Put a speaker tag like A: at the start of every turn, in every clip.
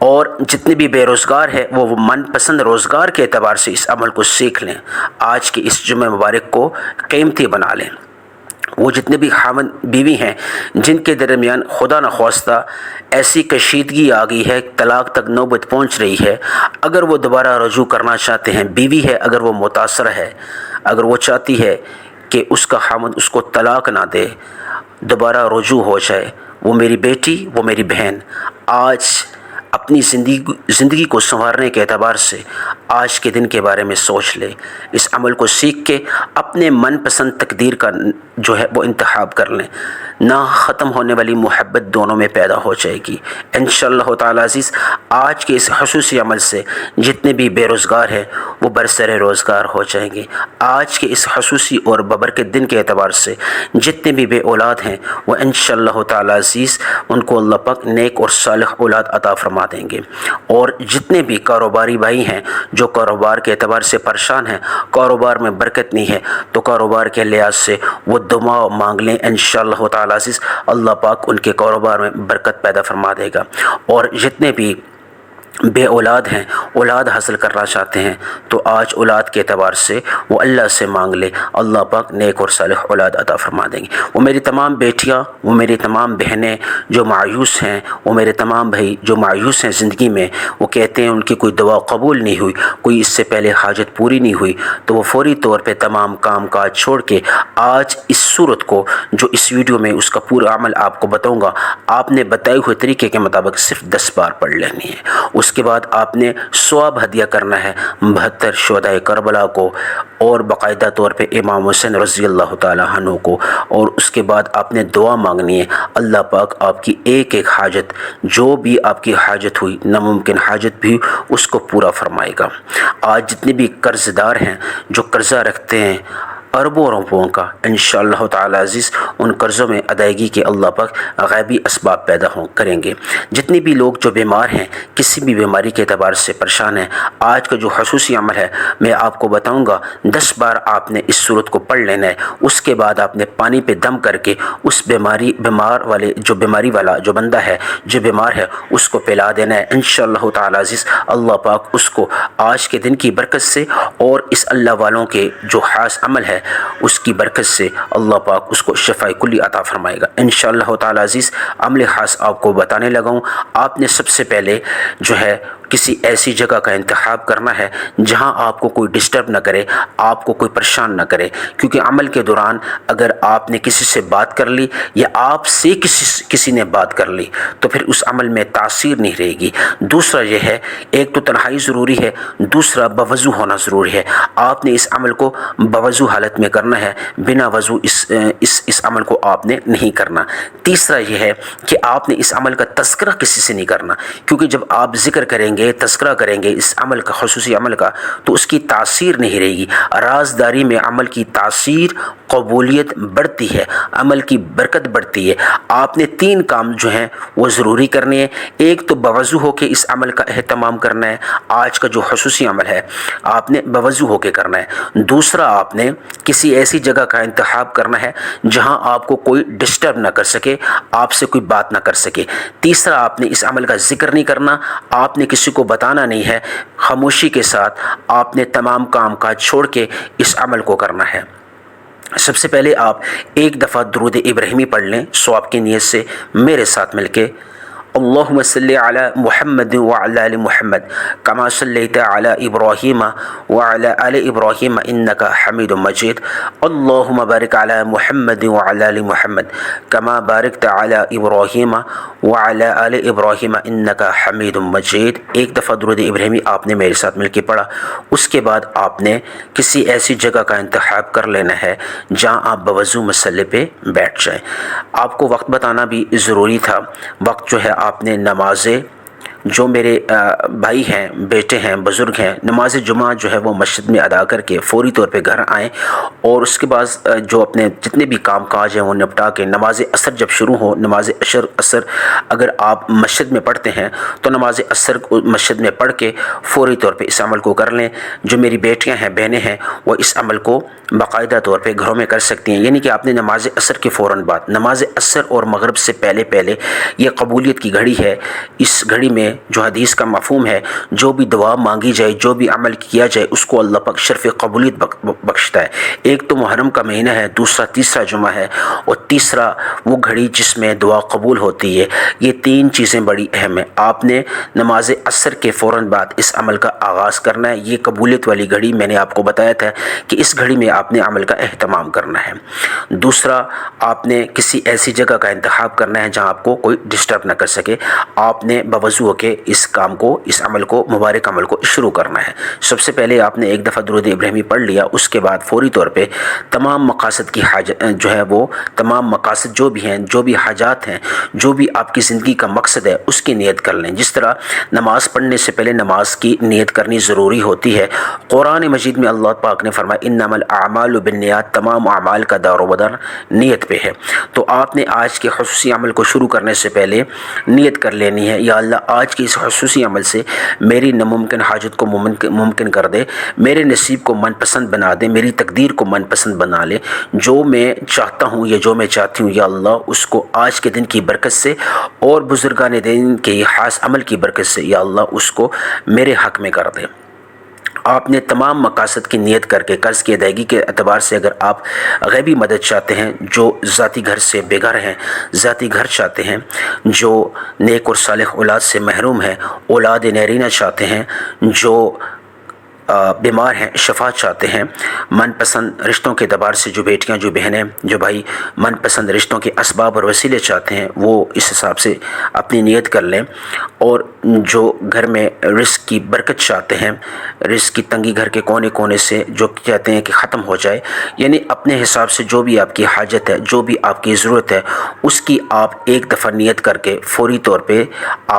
A: اور جتنے بھی بے روزگار ہیں وہ من پسند روزگار کے اعتبار سے اس عمل کو سیکھ لیں، آج کے اس جمعہ مبارک کو قیمتی بنا لیں۔ وہ جتنے بھی خاوند بیوی ہیں جن کے درمیان خدا نخواستہ ایسی کشیدگی آ گئی ہے، طلاق تک نوبت پہنچ رہی ہے، اگر وہ دوبارہ رجوع کرنا چاہتے ہیں، بیوی ہے اگر وہ متاثر ہے، اگر وہ چاہتی ہے کہ اس کا خاوند اس کو طلاق نہ دے، دوبارہ رجوع ہو جائے، وہ میری بیٹی، وہ میری بہن، آج اپنی زندگی کو سنوارنے کے اعتبار سے آج کے دن کے بارے میں سوچ لے، اس عمل کو سیکھ کے اپنے من پسند تقدیر کا جو ہے وہ انتخاب کر لیں، نہ ختم ہونے والی محبت دونوں میں پیدا ہو جائے گی انشاءاللہ تعالی عزیز۔ آج کے اس خصوصی عمل سے جتنے بھی بے روزگار ہیں وہ برسر روزگار ہو جائیں گے۔ آج کے اس خصوصی اور ببرکت دن کے اعتبار سے جتنے بھی بے اولاد ہیں وہ انشاءاللہ تعالی عزیز ان کو اللہ پاک نیک اور صالح اولاد عطا فرما دیں گے۔ اور جتنے بھی کاروباری بھائی ہیں جو کاروبار کے اعتبار سے پریشان ہیں، کاروبار میں برکت نہیں ہے، تو کاروبار کے لحاظ سے وہ دعا مانگ لیں انشاءاللہ تعالی عزیز، اللہ پاک ان کے کاروبار میں برکت پیدا فرما دے گا۔ اور جتنے بھی بے اولاد ہیں، اولاد حاصل کرنا چاہتے ہیں، تو آج اولاد کے اعتبار سے وہ اللہ سے مانگ لے، اللہ پاک نیک اور صالح اولاد عطا فرما دیں گے۔ وہ میری تمام بیٹیاں، وہ میری تمام بہنیں جو مایوس ہیں، وہ میرے تمام بھائی جو مایوس ہیں زندگی میں، وہ کہتے ہیں ان کی کوئی دعا قبول نہیں ہوئی، کوئی اس سے پہلے حاجت پوری نہیں ہوئی، تو وہ فوری طور پہ تمام کام کاج چھوڑ کے آج اس صورت کو جو اس ویڈیو میں اس کا پورا عمل آپ کو بتاؤں گا، آپ نے بتائے ہوئے طریقے کے مطابق صرف 10 بار پڑھ لینی ہے۔ اس کے بعد آپ نے ثواب ہدیہ کرنا ہے 72 شہدائے کربلا کو، اور باقاعدہ طور پہ امام حسین رضی اللہ تعالی عنہ کو، اور اس کے بعد آپ نے دعا مانگنی ہے، اللہ پاک آپ کی ایک ایک حاجت، جو بھی آپ کی حاجت ہوئی، ناممکن حاجت بھی اس کو پورا فرمائے گا۔ آج جتنے بھی قرض دار ہیں جو قرضہ رکھتے ہیں اربوں روپوں کا، انشاءاللہ تعالی عزیز ان قرضوں میں ادائیگی کے اللہ پاک غیبی اسباب پیدا کریں گے۔ جتنے بھی لوگ جو بیمار ہیں، کسی بھی بیماری کے اعتبار سے پریشان ہیں، آج کا جو خصوصی عمل ہے میں آپ کو بتاؤں گا، 10 بار آپ نے اس صورت کو پڑھ لینا ہے۔ اس کے بعد آپ نے پانی پہ دم کر کے اس بیماری والا جو بندہ ہے، جو بیمار ہے، اس کو پلا دینا ہے انشاءاللہ تعالی عزیز۔ اللہ پاک اس کو آج کے دن کی برکت سے اور اس اللہ والوں کے جو خاص عمل ہے اس کی برکت سے اللہ پاک اس کو شفاء کلی عطا فرمائے گا انشاءاللہ تعالی عزیز۔ عمل خاص آپ کو بتانے لگا ہوں، آپ نے سب سے پہلے جو ہے کسی ایسی جگہ کا انتخاب کرنا ہے جہاں آپ کو کوئی ڈسٹرب نہ کرے، آپ کو کوئی پریشان نہ کرے، کیونکہ عمل کے دوران اگر آپ نے کسی سے بات کر لی یا آپ سے کسی نے بات کر لی تو پھر اس عمل میں تاثیر نہیں رہے گی۔ دوسرا یہ ہے، ایک تو تنہائی ضروری ہے، دوسرا بوضو ہونا ضروری ہے۔ آپ نے اس عمل کو بوضو حالت میں کرنا ہے، بنا وضو اس عمل کو آپ نے نہیں کرنا۔ تیسرا یہ ہے کہ آپ نے اس عمل کا تذکرہ کسی سے نہیں کرنا، کیونکہ جب آپ ذکر کریں گے، تذکرہ کریں گے اس عمل کا، خصوصی عمل کا، تو اس کی تاثیر نہیں رہے گی۔ رازداری میں عمل کی تاثیر، قبولیت بڑھتی ہے، عمل کی برکت بڑھتی ہے۔ آپ نے 3 کام جو ہیں وہ ضروری کرنے ہیں۔ ایک تو بوضو ہو کے اس عمل کا اہتمام کرنا ہے، آج کا جو خصوصی عمل ہے آپ نے بوضو ہو کے کرنا ہے۔ دوسرا، آپ نے کسی ایسی جگہ کا انتخاب کرنا ہے جہاں آپ کو کوئی ڈسٹرب نہ کر سکے، آپ سے کوئی بات نہ کر سکے۔ تیسرا، آپ نے اس عمل کا ذکر نہیں کرنا، آپ نے کسی کو بتانا نہیں ہے، خاموشی کے ساتھ آپ نے تمام کام کاج چھوڑ کے اس عمل کو کرنا ہے۔ سب سے پہلے آپ ایک دفعہ درود ابراہیمی پڑھ لیں ثواب کی نیت سے میرے ساتھ مل کے۔ اللہم صلی علی محمد وعلی آل محمد کما صلیت علی ابراہیم وعلی آل ابراہیم انک حمید مجید۔ اللہم بارک علی محمد وعلی آل محمد کما بارکت علی ابراہیم وعلی آل ابراہیم انک حمید مجید۔ ایک دفعہ درود ابراہیمی آپ نے میرے ساتھ مل کے پڑھا۔ اس کے بعد آپ نے کسی ایسی جگہ کا انتخاب کر لینا ہے جہاں آپ بوضو مسلے پہ بیٹھ جائیں۔ آپ کو وقت بتانا بھی ضروری تھا۔ وقت جو ہے آپ نے نمازیں، جو میرے بھائی ہیں، بیٹے ہیں، بزرگ ہیں، نماز جمعہ جو ہے وہ مسجد میں ادا کر کے فوری طور پہ گھر آئیں، اور اس کے بعد جو اپنے جتنے بھی کام کاج ہیں وہ نپٹا کے نماز عصر جب شروع ہو، نماز عصر اگر آپ مسجد میں پڑھتے ہیں تو نماز عصر مسجد میں پڑھ کے فوری طور پہ اس عمل کو کر لیں۔ جو میری بیٹیاں ہیں، بہنیں ہیں، وہ اس عمل کو باقاعدہ طور پہ گھروں میں کر سکتی ہیں، یعنی کہ آپ نے نماز عصر کے فوراً بعد، نماز عصر اور مغرب سے پہلے یہ قبولیت کی گھڑی ہے، اس گھڑی میں میں جو حدیث کا مفہوم ہے، جو بھی دعا مانگی جائے، جو بھی عمل کیا جائے، اس کو اللہ پاک شرف قبولیت بخشتا ہے۔ ایک تو محرم کا مہینہ ہے، دوسرا تیسرا جمعہ ہے، اور تیسرا وہ گھڑی جس میں دعا قبول ہوتی ہے۔ یہ تین چیزیں بڑی اہم ہیں۔ آپ نے نماز عصر کے فوراً بعد اس عمل کا آغاز کرنا ہے۔ یہ قبولیت والی گھڑی میں نے آپ کو بتایا تھا کہ اس گھڑی میں آپ نے عمل کا اہتمام کرنا ہے۔ دوسرا، آپ نے کسی ایسی جگہ کا انتخاب کرنا ہے جہاں آپ کو کوئی ڈسٹرب نہ کر سکے۔ آپ نے بوضو ہو کے اس کام کو، اس عمل کو، مبارک عمل کو شروع کرنا ہے۔ سب سے پہلے آپ نے ایک دفعہ درود ابراہیمی پڑھ لیا، اس کے بعد فوری طور پہ تمام مقاصد کی حاجت جو ہے وہ تمام مقاصد جو بھی ہیں، جو بھی حاجات ہیں، جو بھی آپ کی زندگی کا مقصد ہے، اس کی نیت کر لیں۔ جس طرح نماز پڑھنے سے پہلے نماز کی نیت کرنی ضروری ہوتی ہے۔ قرآن مجید میں اللہ پاک نے فرمایا انما الاعمال بالنیات، تمام اعمال کا دار و مدار نیت پہ ہے۔ تو آپ نے آج کے خصوصی عمل کو شروع کرنے سے پہلے نیت کر لینی ہے، یا اللہ آج کے اس خصوصی عمل سے میری ناممکن حاجت کو ممکن کر دے، میرے نصیب کو من پسند بنا دے، میری تقدیر کو من پسند بنا لے۔ جو میں چاہتا ہوں یا جو میں چاہتی ہوں، یا اللہ اس کو آج کے دن کی برکت سے اور بزرگان دین کے یہ خاص عمل کی برکت سے یا اللہ اس کو میرے حق میں کر دے۔ آپ نے تمام مقاصد کی نیت کر کے قرض کی ادائیگی کے اعتبار سے اگر آپ غیبی مدد چاہتے ہیں، جو ذاتی گھر سے بے گھر ہیں، ذاتی گھر چاہتے ہیں، جو نیک اور صالح اولاد سے محروم ہیں، اولاد نیرینہ چاہتے ہیں، جو بیمار ہیں، شفا چاہتے ہیں، من پسند رشتوں کے اعتبار سے جو بیٹیاں، جو بہنیں، جو بھائی من پسند رشتوں کے اسباب اور وسیلے چاہتے ہیں، وہ اس حساب سے اپنی نیت کر لیں۔ اور جو گھر میں رزق کی برکت چاہتے ہیں، رزق کی تنگی گھر کے کونے کونے سے جو چاہتے ہیں کہ ختم ہو جائے، یعنی اپنے حساب سے جو بھی آپ کی حاجت ہے، جو بھی آپ کی ضرورت ہے، اس کی آپ ایک دفعہ نیت کر کے فوری طور پہ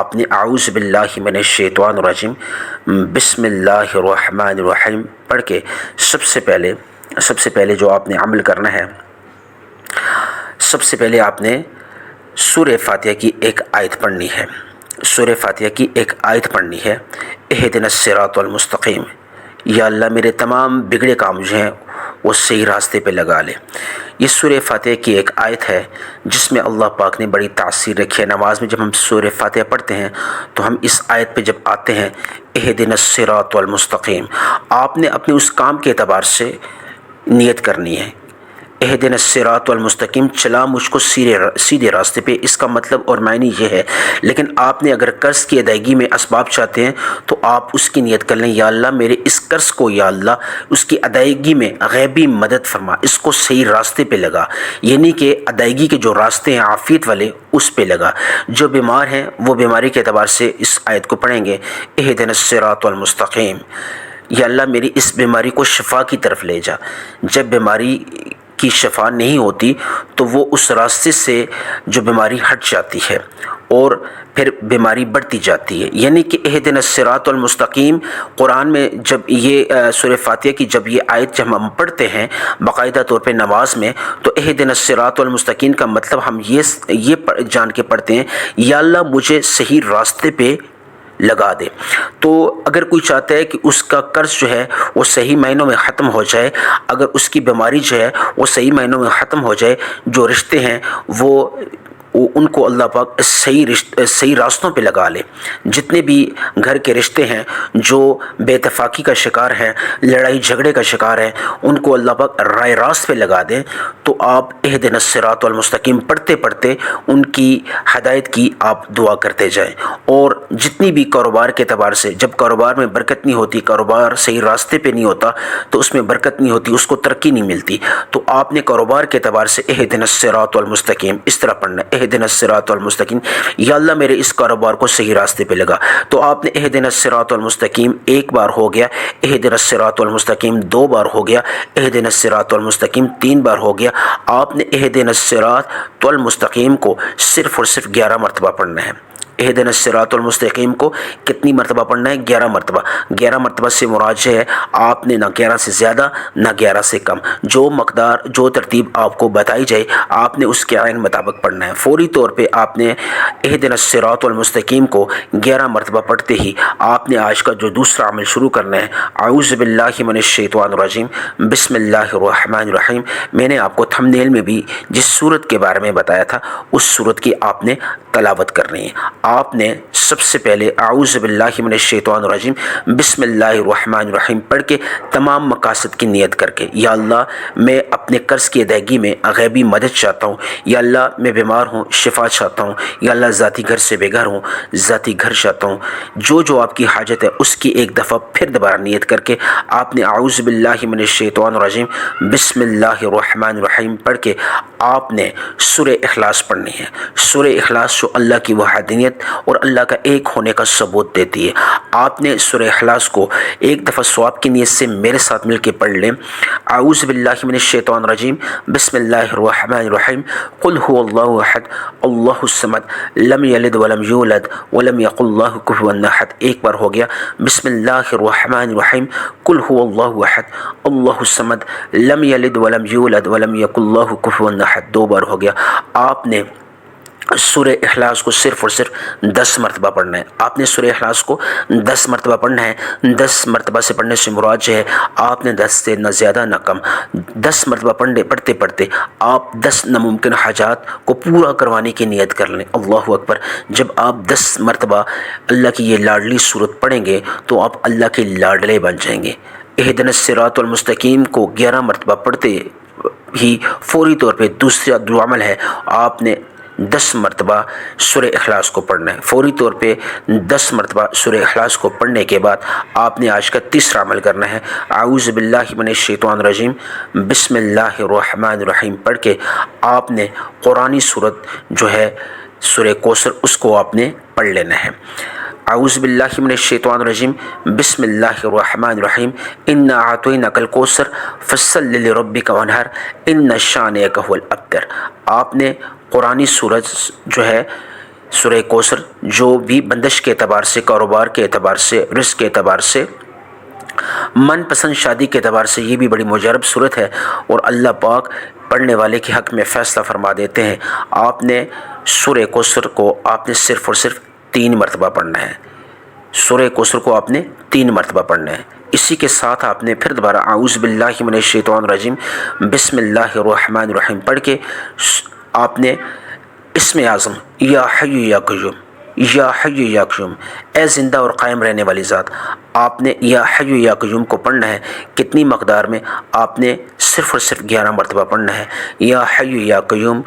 A: آپ نے اعوذ باللہ من الشیطان الرجیم بسم اللہ الرحمن الرحیم پڑھ کے سب سے پہلے جو آپ نے عمل کرنا ہے، سب سے پہلے آپ نے سورہ فاتحہ کی ایک آیت پڑھنی ہے۔ سورہ فاتحہ کی ایک آیت پڑھنی ہے، اہدنا الصراط المستقیم، یا اللہ میرے تمام بگڑے کام جو ہیں وہ صحیح راستے پہ لگا لے۔ یہ سورہ فاتحہ کی ایک آیت ہے جس میں اللہ پاک نے بڑی تاثیر رکھی ہے۔ نماز میں جب ہم سورہ فاتحہ پڑھتے ہیں تو ہم اس آیت پہ جب آتے ہیں اہدنا الصراط المستقیم، آپ نے اپنے اس کام کے اعتبار سے نیت کرنی ہے۔ اہدنا الصراط المستقیم، چلا مجھ کو سیدھے راستے پہ، اس کا مطلب اور معنی یہ ہے۔ لیکن آپ نے اگر قرض کی ادائیگی میں اسباب چاہتے ہیں تو آپ اس کی نیت کر لیں، یا اللہ میرے اس قرض کو یا اللہ اس کی ادائیگی میں غیبی مدد فرما، اس کو صحیح راستے پہ لگا، یعنی کہ ادائیگی کے جو راستے ہیں عافیت والے اس پہ لگا۔ جو بیمار ہیں وہ بیماری کے اعتبار سے اس آیت کو پڑھیں گے، اہدنا الصراط المستقیم، یا اللہ میری اس بیماری کو شفا کی طرف لے جا۔ جب بیماری کی شفا نہیں ہوتی تو وہ اس راستے سے جو بیماری ہٹ جاتی ہے اور پھر بیماری بڑھتی جاتی ہے، یعنی کہ اہدنا الصراط المستقیم۔ قرآن میں جب یہ سورہ فاتحہ کی جب یہ آیت جب ہم پڑھتے ہیں باقاعدہ طور پہ نماز میں، تو اہدنا الصراط المستقیم کا مطلب ہم یہ جان کے پڑھتے ہیں، یا اللہ مجھے صحیح راستے پہ لگا دے۔ تو اگر کوئی چاہتا ہے کہ اس کا قرض جو ہے وہ صحیح معنوں میں ختم ہو جائے، اگر اس کی بیماری جو ہے وہ صحیح معنوں میں ختم ہو جائے، جو رشتے ہیں وہ ان کو اللہ پاک صحیح راستوں پہ لگا لے۔ جتنے بھی گھر کے رشتے ہیں جو بے اتفاقی کا شکار ہیں، لڑائی جھگڑے کا شکار ہیں، ان کو اللہ پاک رائے راست پہ لگا دیں۔ تو آپ اہدنا الصراط المستقیم پڑھتے پڑھتے ان کی ہدایت کی آپ دعا کرتے جائیں۔ اور جتنی بھی کاروبار کے اعتبار سے، جب کاروبار میں برکت نہیں ہوتی، کاروبار صحیح راستے پہ نہیں ہوتا تو اس میں برکت نہیں ہوتی، اس کو ترقی نہیں ملتی، تو آپ نے کاروبار کے اعتبار سے اہدنا الصراط المستقیم اس طرح پڑھنا ہے، اہدنا الصراط المستقیم، یا اللہ میرے اس کاروبار کو صحیح راستے پہ لگا۔ تو آپ نے اہدنا الصراط المستقیم ایک بار ہو گیا، اہدنا الصراط المستقیم دو بار ہو گیا، اہدنا الصراط المستقیم تین بار ہو گیا۔ آپ نے اہدنا الصراط المستقیم کو صرف اور صرف 11 مرتبہ پڑھنا ہے۔ اہدنا الصراط المستقیم کو کتنی مرتبہ پڑھنا ہے؟ 11 مرتبہ۔ 11 مرتبہ سے مراد ہے آپ نے نہ 11 سے زیادہ نہ 11 سے کم، جو مقدار جو ترتیب آپ کو بتائی جائے آپ نے اس کے عین مطابق پڑھنا ہے۔ فوری طور پہ آپ نے اہدنا الصراط المستقیم کو 11 مرتبہ پڑھتے ہی آپ نے آج کا جو دوسرا عمل شروع کرنا ہے، اعوذ باللہ من الشیطان الرجیم بسم اللہ الرحمن الرحیم۔ میں نے آپ کو تھمبنیل میں بھی جس سورت کے بارے میں بتایا تھا اس سورت کی آپ نے تلاوت کرنی ہے۔ آپ نے سب سے پہلے اعوذ باللہ من الشیطان الرجیم بسم اللہ الرحمن الرحیم پڑھ کے تمام مقاصد کی نیت کر کے، یا اللہ میں اپنے قرض کی ادائیگی میں غیبی مدد چاہتا ہوں، یا اللہ میں بیمار ہوں شفا چاہتا ہوں، یا اللہ ذاتی گھر سے بے گھر ہوں ذاتی گھر چاہتا ہوں، جو آپ کی حاجت ہے اس کی ایک دفعہ پھر دوبارہ نیت کر کے آپ نے اعوذ باللہ من الشیطان الرجیم بسم اللہ الرحمن الرحیم پڑھ کے آپ نے سورہ اخلاص پڑھنی ہے۔ سورہ اخلاص جو اللہ کی وحدانیت اور اللہ کا ایک ہونے کا ثبوت دیتی ہے۔ آپ نے سورہ اخلاص کو ایک دفعہ ثواب کی نیت سے میرے ساتھ مل کے پڑھ لیں۔ اعوذ باللہ من الشیطان الرجیم بسم اللہ الرحمن الرحیم قل هو اللہ احد اللہ الصمد لم یلد ولم یولد ولم یکن له کفوا احد۔ ایک بار ہو گیا بسم اللہ الرحمن الرحیم قل هو اللہ احد اللہ الصمد لم یلد ولم یولد ولم یکن له کفوا احد۔ دو بار ہو گیا۔ آپ نے سورہ اخلاص کو صرف اور صرف 10 مرتبہ پڑھنا ہے۔ آپ نے سورہ اخلاص کو 10 مرتبہ پڑھنا ہے۔ 10 مرتبہ سے پڑھنے سے مراد جو ہے آپ نے 10 سے نہ زیادہ نہ کم 10 مرتبہ پڑھتے پڑھتے آپ 10 ناممکن حاجات کو پورا کروانے کی نیت کر لیں۔ اللہ اکبر۔ جب آپ 10 مرتبہ اللہ کی یہ لاڈلی صورت پڑھیں گے تو آپ اللہ کے لاڈلے بن جائیں گے۔ اہدنا الصراط المستقیم کو 11 مرتبہ پڑھتے ہی فوری طور پہ دوسرا دعا عمل ہے، آپ نے 10 مرتبہ سورہ اخلاص کو پڑھنا ہے۔ فوری طور پہ 10 مرتبہ سورہ اخلاص کو پڑھنے کے بعد آپ نے آج کا تیسرا عمل کرنا ہے، اعوذ باللہ من الشیطان الرجیم بسم اللہ الرحمن الرحیم پڑھ کے آپ نے قرآنی صورت جو ہے سورہ کوثر اس کو آپ نے پڑھ لینا ہے۔ اعوذ باللہ من الشیطان الرجیم بسم اللہ الرحمن الرحیم انا اعطیناک الکوثر فصل لربک وانحر ان شانئک هو الابتر۔ آپ نے قرآنی سورج جو ہے سورہ کوثر جو بھی بندش کے اعتبار سے، کاروبار کے اعتبار سے، رزق کے اعتبار سے، من پسند شادی کے اعتبار سے یہ بھی بڑی مجرب صورت ہے اور اللہ پاک پڑھنے والے کے حق میں فیصلہ فرما دیتے ہیں۔ آپ نے سورہ کوثر کو آپ نے صرف اور صرف 3 مرتبہ پڑھنا ہے۔ سورہ کوثر کو آپ نے 3 مرتبہ پڑھنا ہے۔ اسی کے ساتھ آپ نے پھر دوبارہ اعوذ باللہ من الشیطان الرجیم بسم اللہ الرحمن الرحیم پڑھ کے آپ نے اسم اعظم یا حی یا قیوم یا حی یا قیوم اے زندہ اور قائم رہنے والی ذات، آپ نے یا حی یا قیوم کو پڑھنا ہے۔ کتنی مقدار میں؟ آپ نے صرف اور صرف 11 مرتبہ پڑھنا ہے۔ یا حی یا قیوم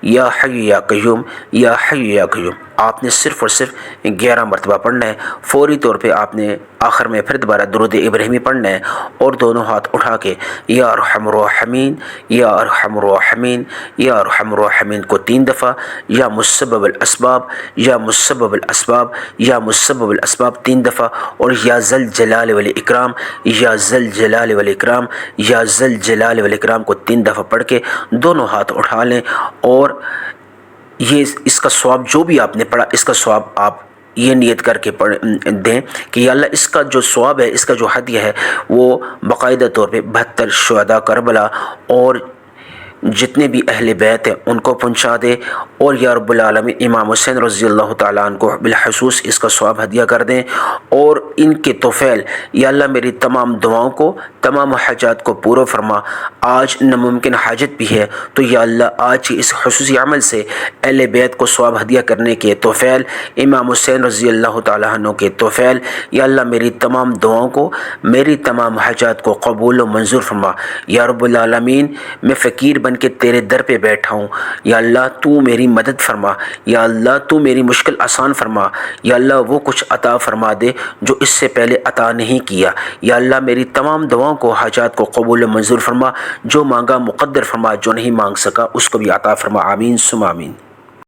A: یا حی یا قیوم یا حی یا قیوم آپ نے صرف اور صرف 11 مرتبہ پڑھنا ہے۔ فوری طور پہ آپ نے آخر میں پھر دوبارہ درود ابراہیمی پڑھنا ہے اور دونوں ہاتھ اٹھا کے یا ارحم الراحمین یا ارحم الراحمین یا ارحم الراحمین کو 3 دفعہ، یا مسبب الاسباب یا مسبب الاسباب یا مسبب الاسباب 3 دفعہ، اور یا ذل جلال والاکرام یا ذل جلال والاکرام یا ذل جلال والاکرام کو 3 دفعہ پڑھ کے دونوں ہاتھ اٹھا لیں، اور یہ اس کا ثواب جو بھی آپ نے پڑھا اس کا ثواب آپ یہ نیت کر کے دیں کہ یا اللہ اس کا جو ثواب ہے، اس کا جو ہدیہ ہے وہ باقاعدہ طور پہ 72 شہداء کربلا اور جتنے بھی اہل بیت ہیں ان کو پہنچا دے، اور یا رب العالمین امام حسین رضی اللہ تعالیٰ عنہ کو بالخصوص اس کا ثواب ہدیہ کر دیں، اور ان کے توفیل یا اللہ میری تمام دعاؤں کو، تمام حاجات کو پورا فرما۔ آج ناممکن حاجت بھی ہے تو یا اللہ آج اس خصوصی عمل سے اہل بیت کو ثواب ہدیہ کرنے کے توفیل، امام حسین رضی اللہ تعالیٰ عنہ کے توفیل، یا اللہ میری تمام دعاؤں کو، میری تمام حاجات کو قبول و منظور فرما۔ یا رب العالمین میں فقیر بن کہ تیرے در پہ بیٹھا ہوں، یا اللہ تو میری مدد فرما، یا اللہ تو میری مشکل آسان فرما، یا اللہ وہ کچھ عطا فرما دے جو اس سے پہلے عطا نہیں کیا، یا اللہ میری تمام دعاؤں کو، حاجات کو قبول و منظور فرما، جو مانگا مقدر فرما، جو نہیں مانگ سکا اس کو بھی عطا فرما۔ آمین ثم آمین۔